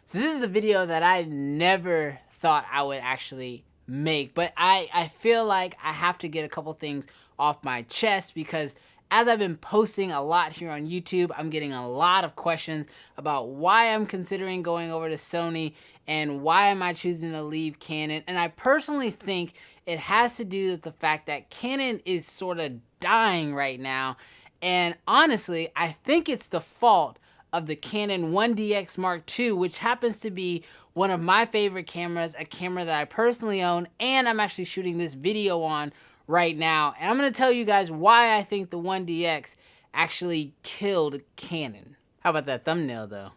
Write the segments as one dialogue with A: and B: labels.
A: So this is the video that I never thought I would actually make, but I feel like I have to get a couple things off my chest because as I've been posting a lot here on YouTube, I'm getting a lot of questions about why I'm considering going over to Sony and why am I choosing to leave Canon. And I personally think it has to do with the fact that Canon is sort of dying right now. And honestly, I think it's the fault of the Canon 1DX Mark II, which happens to be one of my favorite cameras, a camera that I personally own, and I'm actually shooting this video on right now. And I'm going to tell you guys why I think the 1DX actually killed Canon. How about that thumbnail though?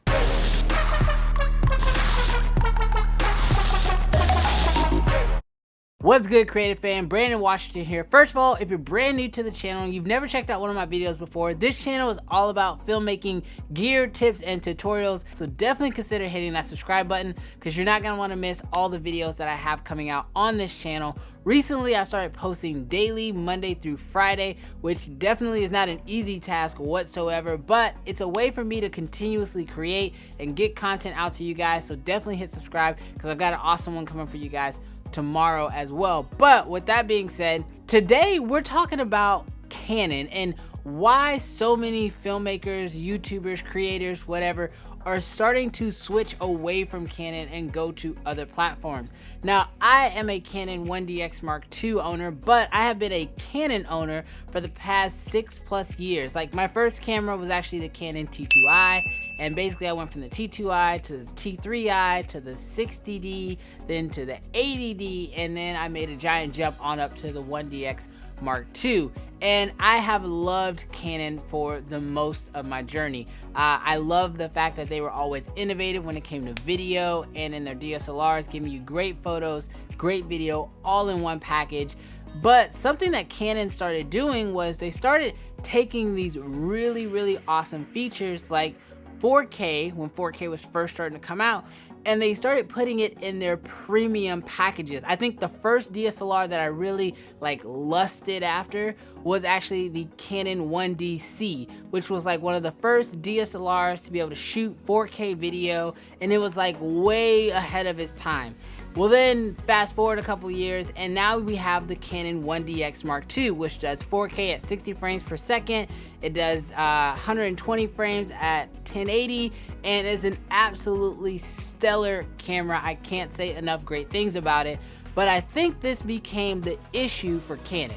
A: What's good, creative fan? Brandon Washington here. First of all, if you're brand new to the channel and you've never checked out one of my videos before, this channel is all about filmmaking, gear, tips, and tutorials. So definitely consider hitting that subscribe button because you're not going to want to miss all the videos that I have coming out on this channel. Recently, I started posting daily, Monday through Friday, which definitely is not an easy task whatsoever, but it's a way for me to continuously create and get content out to you guys. So definitely hit subscribe because I've got an awesome one coming for you guys tomorrow as well. But with that being said, today we're talking about Canon and why so many filmmakers, YouTubers, creators, whatever, are starting to switch away from Canon and go to other platforms. Now, I am a Canon 1DX Mark II owner, but I have been a Canon owner for the past 6+ years. Like, my first camera was actually the Canon T2i, and basically I went from the T2i to the T3i to the 60D, then to the 80D, and then I made a giant jump on up to the 1DX Mark II. And I have loved Canon for the most of my journey. I love the fact that they were always innovative when it came to video, and in their DSLRs giving you great photos, great video, all in one package. But something that Canon started doing was they started taking these really awesome features like 4K, when 4K was first starting to come out, and they started putting it in their premium packages. I think the first DSLR that I really lusted after was actually the Canon 1DC, which was like one of the first DSLRs to be able to shoot 4K video, and it was like way ahead of its time. Well, then fast forward a couple years and now we have the Canon 1DX Mark II, which does 4K at 60 frames per second. It does 120 frames at 1080 and is an absolutely stellar camera. I can't say enough great things about it, but I think this became the issue for Canon.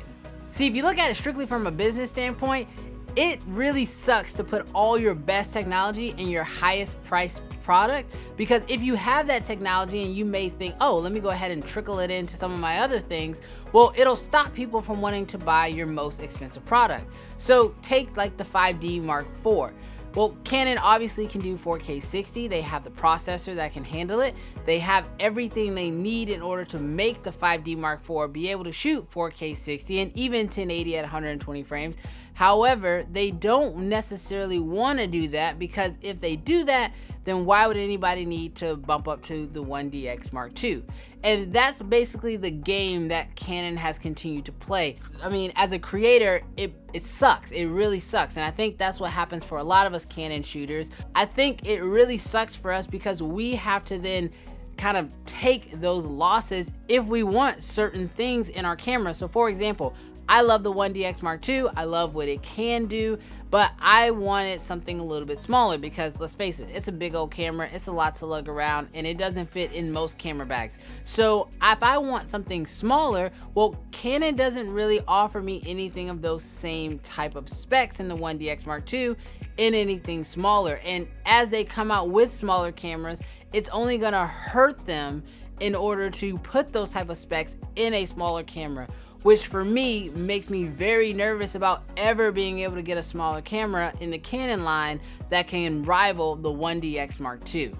A: See, if you look at it strictly from a business standpoint, it really sucks to put all your best technology in your highest price product, because if you have that technology and you may think, oh, let me go ahead and trickle it into some of my other things, well, it'll stop people from wanting to buy your most expensive product. So take like the 5D Mark IV. Well, Canon obviously can do 4K 60. They have the processor that can handle it. They have everything they need in order to make the 5D Mark IV be able to shoot 4K 60 and even 1080 at 120 frames. However, they don't necessarily want to do that, because if they do that, then why would anybody need to bump up to the 1DX Mark II? And that's basically the game that Canon has continued to play. I mean, as a creator, it sucks. It really sucks. And I think that's what happens for a lot of us Canon shooters. I think it really sucks for us because we have to then kind of take those losses if we want certain things in our camera. So for example, I love the 1DX Mark II. I love what it can do, but I wanted something a little bit smaller because, let's face it, it's a big old camera. It's a lot to lug around and it doesn't fit in most camera bags. So if I want something smaller, well, Canon doesn't really offer me anything of those same type of specs in the 1DX Mark II in anything smaller. And as they come out with smaller cameras, it's only gonna hurt them in order to put those type of specs in a smaller camera, which for me makes me very nervous about ever being able to get a smaller camera in the Canon line that can rival the 1DX Mark II.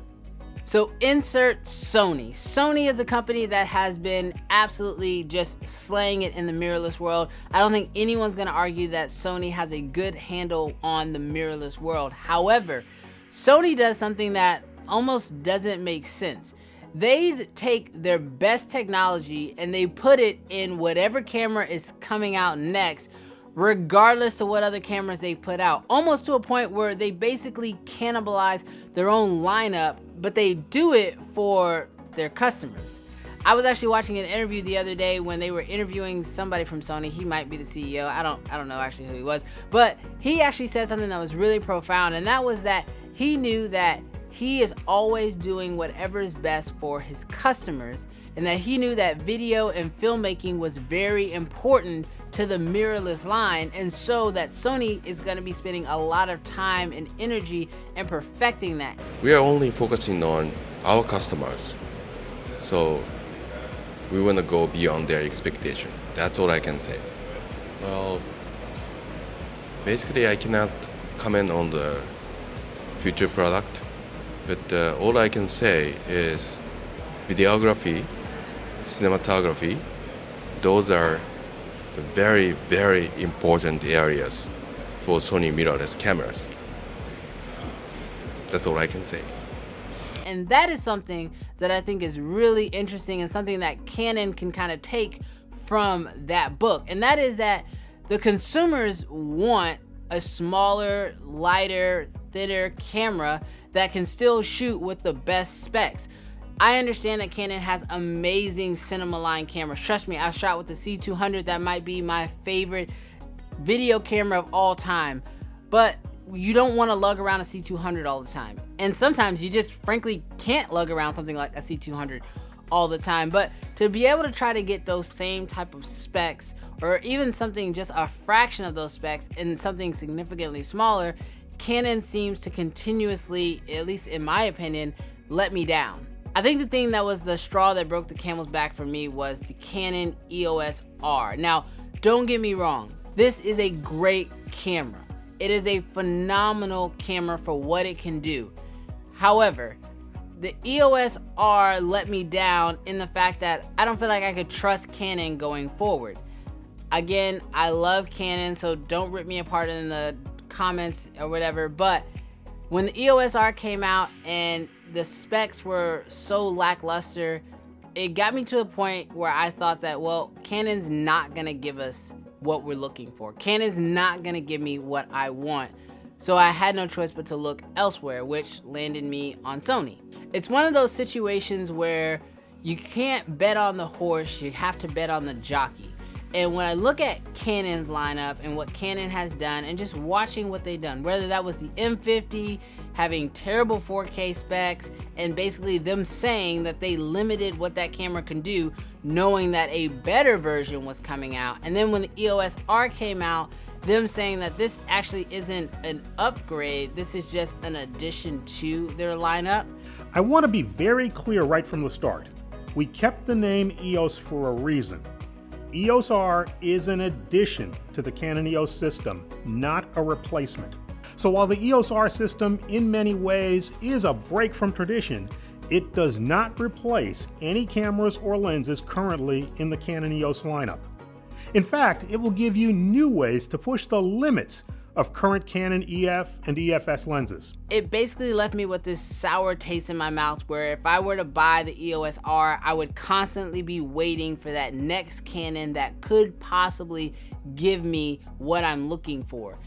A: So insert Sony. Sony is a company that has been absolutely just slaying it in the mirrorless world. I don't think anyone's gonna argue that Sony has a good handle on the mirrorless world. However, Sony does something that almost doesn't make sense. They take their best technology and they put it in whatever camera is coming out next, regardless of what other cameras they put out, almost to a point where they basically cannibalize their own lineup, but they do it for their customers. I was actually watching an interview the other day when they were interviewing somebody from Sony. He might be the CEO. I don't know actually who he was, but he actually said something that was really profound, and that was that he knew that he is always doing whatever is best for his customers, and that he knew that video and filmmaking was very important to the mirrorless line, and so that Sony is going to be spending a lot of time and energy in perfecting that.
B: We are only focusing on our customers, so we want to go beyond their expectation. That's all I can say. Well, basically I cannot comment on the future product, but all I can say is videography, cinematography, those are the very, very important areas for Sony mirrorless cameras. That's all I can say.
A: And that is something that I think is really interesting and something that Canon can kind of take from that book. And that is that the consumers want a smaller, lighter, thinner camera that can still shoot with the best specs. I understand that Canon has amazing cinema line cameras. Trust me, I shot with the C200. That might be my favorite video camera of all time. But you don't want to lug around a C200 all the time. And sometimes you just frankly can't lug around something like a C200 all the time. But to be able to try to get those same type of specs, or even something just a fraction of those specs in something significantly smaller, Canon seems to continuously, at least in my opinion, let me down. I think the thing that was the straw that broke the camel's back for me was the Canon EOS R. Now, don't get me wrong, this is a great camera. It is a phenomenal camera for what it can do. However, the EOS R let me down in the fact that I don't feel like I could trust Canon going forward. Again, I love Canon, so don't rip me apart in the comments or whatever, but when the EOS R came out and the specs were so lackluster, it got me to a point where I thought that, well, Canon's not gonna give us what we're looking for. Canon's not gonna give me what I want. So I had no choice but to look elsewhere, which landed me on Sony. It's one of those situations where you can't bet on the horse, you have to bet on the jockey. And when I look at Canon's lineup and what Canon has done, and just watching what they've done, whether that was the M50 having terrible 4K specs and basically them saying that they limited what that camera can do, knowing that a better version was coming out, and then when the EOS R came out, them saying that this actually isn't an upgrade, this is just an addition to their lineup.
C: I want to be very clear right from the start. We kept the name EOS for a reason. EOS R is an addition to the Canon EOS system, not a replacement. So while the EOS R system in many ways is a break from tradition, it does not replace any cameras or lenses currently in the Canon EOS lineup. In fact, it will give you new ways to push the limits of current Canon EF and EFS lenses.
A: It basically left me with this sour taste in my mouth where if I were to buy the EOS R, I would constantly be waiting for that next Canon that could possibly give me what I'm looking for.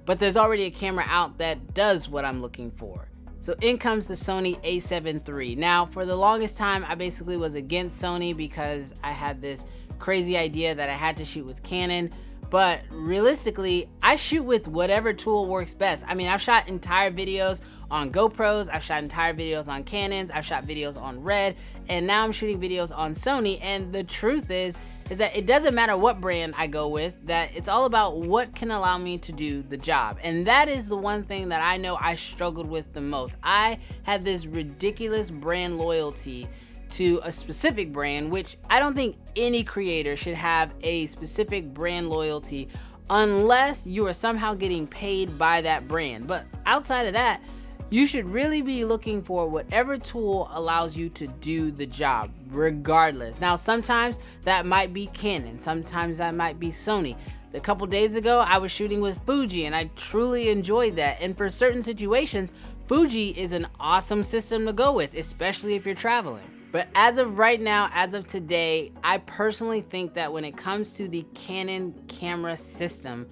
A: But there's already a camera out that does what I'm looking for. So in comes the Sony A7 III. Now, for the longest time, I basically was against Sony because I had this crazy idea that I had to shoot with Canon. But realistically, I shoot with whatever tool works best. I mean, I've shot entire videos on GoPros, I've shot entire videos on Canons, I've shot videos on Red, and now I'm shooting videos on Sony. And the truth is that it doesn't matter what brand I go with, that it's all about what can allow me to do the job. And that is the one thing that I know I struggled with the most. I had this ridiculous brand loyalty to a specific brand, which I don't think any creator should have a specific brand loyalty unless you are somehow getting paid by that brand. But outside of that, you should really be looking for whatever tool allows you to do the job, regardless. Now, sometimes that might be Canon, sometimes that might be Sony. A couple days ago, I was shooting with Fuji and I truly enjoyed that. And for certain situations, Fuji is an awesome system to go with, especially if you're traveling. But as of right now, as of today, I personally think that when it comes to the Canon camera system,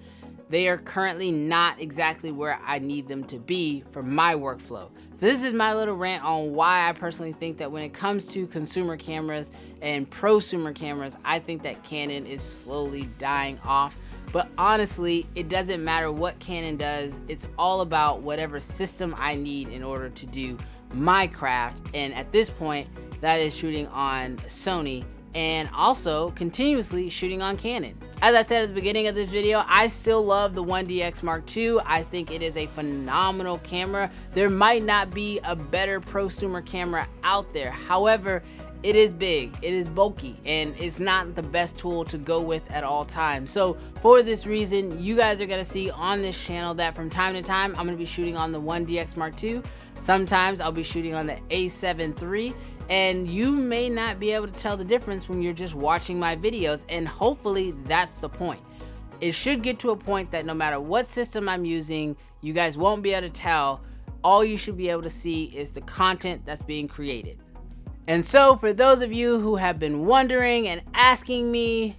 A: they are currently not exactly where I need them to be for my workflow. So this is my little rant on why I personally think that when it comes to consumer cameras and prosumer cameras, I think that Canon is slowly dying off. But honestly, it doesn't matter what Canon does. It's all about whatever system I need in order to do my craft. And at this point, that is shooting on Sony and also continuously shooting on Canon. As I said at the beginning of this video, I still love the 1DX Mark II. I think it is a phenomenal camera. There might not be a better prosumer camera out there. However, it is big, it is bulky, and it's not the best tool to go with at all times. So for this reason, you guys are gonna see on this channel that from time to time, I'm gonna be shooting on the 1DX Mark II. Sometimes I'll be shooting on the A7 III, and you may not be able to tell the difference when you're just watching my videos, and hopefully that's the point. It should get to a point that no matter what system I'm using, you guys won't be able to tell. All you should be able to see is the content that's being created. And so for those of you who have been wondering and asking me,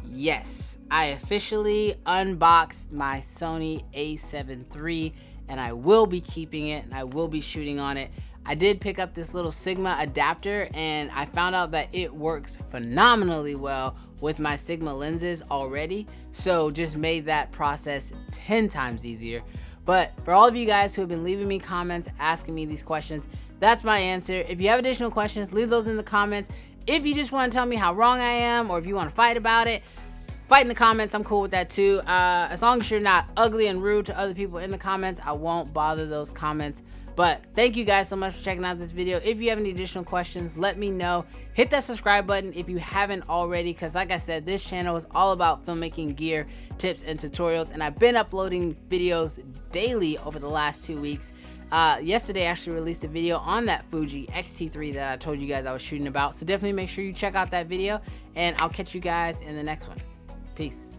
A: yes, I officially unboxed my Sony A7 III, and I will be keeping it and I will be shooting on it. I did pick up this little Sigma adapter, and I found out that it works phenomenally well with my Sigma lenses already, so just made that process 10 times easier. But for all of you guys who have been leaving me comments asking me these questions, that's my answer. If you have additional questions, leave those in the comments. If you just want to tell me how wrong I am, or if you want to fight about it, fight in the comments. I'm cool with that too. As long as you're not ugly and rude to other people in the comments, I won't bother those comments. But thank you guys so much for checking out this video. If you have any additional questions, let me know. Hit that subscribe button if you haven't already, because like I said, this channel is all about filmmaking gear, tips, and tutorials, and I've been uploading videos daily over the last 2 weeks. Yesterday I actually released a video on that Fuji X-T3 that I told you guys I was shooting about, so definitely make sure you check out that video, and I'll catch you guys in the next one. Peace.